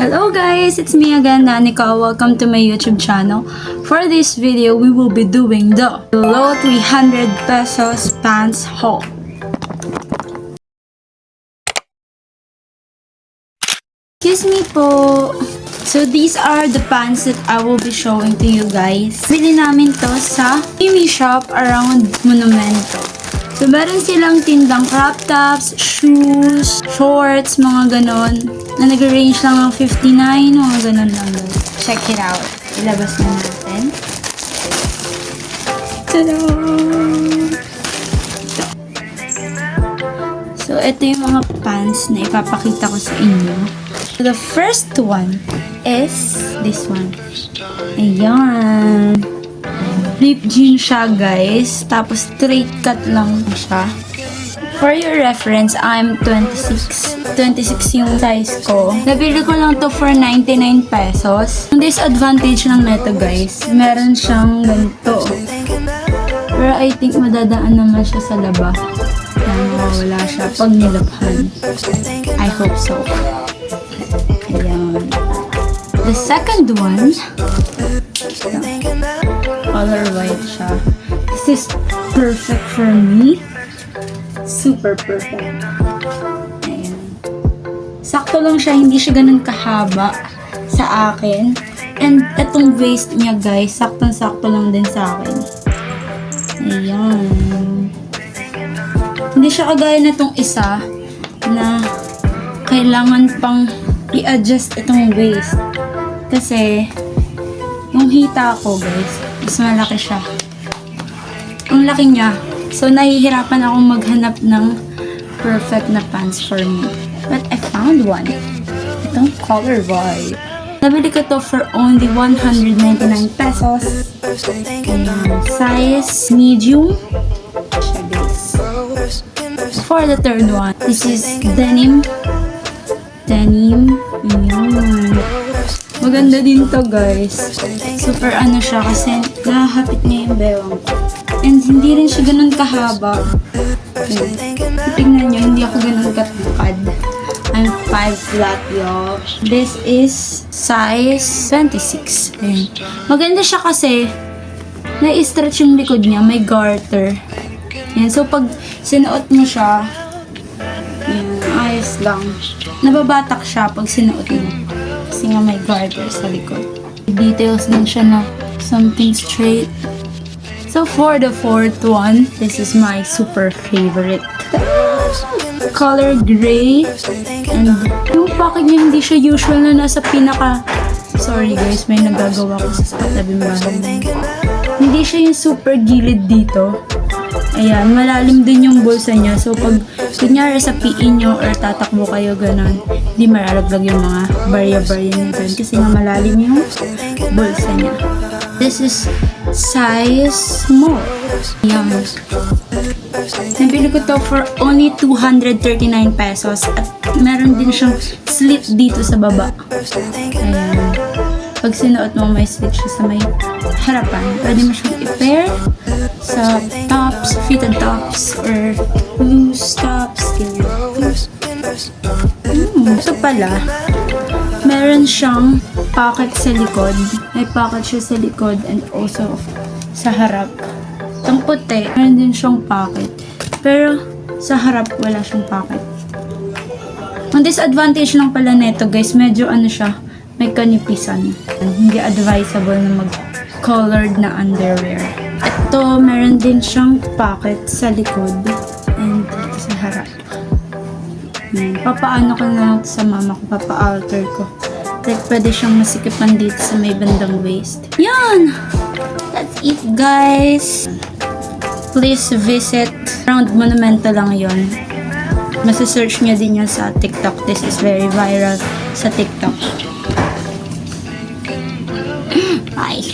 Hello guys, it's me again, Danica. Welcome to my YouTube channel. For this video, we will be doing the below 300 pesos pants haul. Excuse me po. So these are the pants that I will be showing to you guys. Bili namin to sa Mimi Shop around Monumento. So meron silang tindang crop tops, shoes, shorts, mga ganon. Na nag-range lang ng 59, mga ganon lang. Check it out. Ilabas na natin. Tada! So ito yung mga pants na ipapakita ko sa inyo. So the first one is this one. Ayan. Rip jean siya, guys. Tapos straight cut lang siya. For your reference, I'm 26. 26 yung size ko. Nabili ko lang to for 99 pesos. Yung disadvantage lang neto, guys, meron siyang ganito. Pero I think madadaan naman siya sa laba. Kaya mawawala siya pag nilabhan. I hope so. Ayan. The second one, color white siya. This is perfect for me. Super perfect. Ayan. Sakto lang siya, hindi siya ganun kahaba sa akin. And itong waist niya, guys, saktong-sakto lang din sa akin. Ayan. Hindi siya kagaya na itong isa na kailangan pang i-adjust itong waist. Kasi yung hita ko, guys, mas malaki siya. Ang laki niya. So, nahihirapan akong maghanap ng perfect na pants for me. But I found one. Itong color white. Nabili ko to for only 199 pesos. Ayan. Size medium. Siya, guys. For the third one, this is denim. Denim. Ayan. Maganda din to, guys. Super ano siya kasi nakahapit niya yung bewang ko. And hindi rin siya ganun kahaba. Okay. Tingnan nyo, hindi ako ganun katukad. I'm 5 flat, y'all. This is size 26. Ayan. Maganda siya kasi na-stretch yung likod niya. May garter. Ayan. So, pag sinuot mo siya, ayan, ayos lang. Nababatak siya pag sinuot mo. Kasi nga may garter sa likod. Details din siya na something straight. So for the fourth one, this is my super favorite. Color gray. And yung package niya hindi siya usual na nasa pinaka... Sorry guys, may nagagawa ko sa tabing bahay. Hindi siya yung super gilid dito. Ayan, malalim din yung bulsa niya. So, pag kunyari sa PE nyo or tatakbo kayo ganun, hindi maralaglag yung mga barya-barya niya dyan. Kasi nga malalim yung bulsa niya. This is size small. Ayan. Nabili ko to for only 239 pesos. At meron din siyang slit dito sa baba. Ayan. Pag sinuot mo, may slit siya sa may harapan. Pwede mo siyang i-pair sa tops, fitted tops, or loose tops. Ito pala, meron siyang pocket sa likod. May pocket siya sa likod and also sa harap. Itong puti, meron din siyang pocket. Pero sa harap, wala siyang pocket. Ang disadvantage lang pala nito, guys, medyo ano siya, may kanipisan. Hindi advisable na mag-colored na underwear. Ito, meron din siyang pocket sa likod and dito sa harap. Papaano ko na sa mama ko, papa-alter ko. Like, pwede siyang masikipan dito sa may bandang waist. Yan! That's it, guys! Please visit. Around Monumento lang yon. Masa-search nyo din yan sa TikTok. This is very viral sa TikTok. Bye!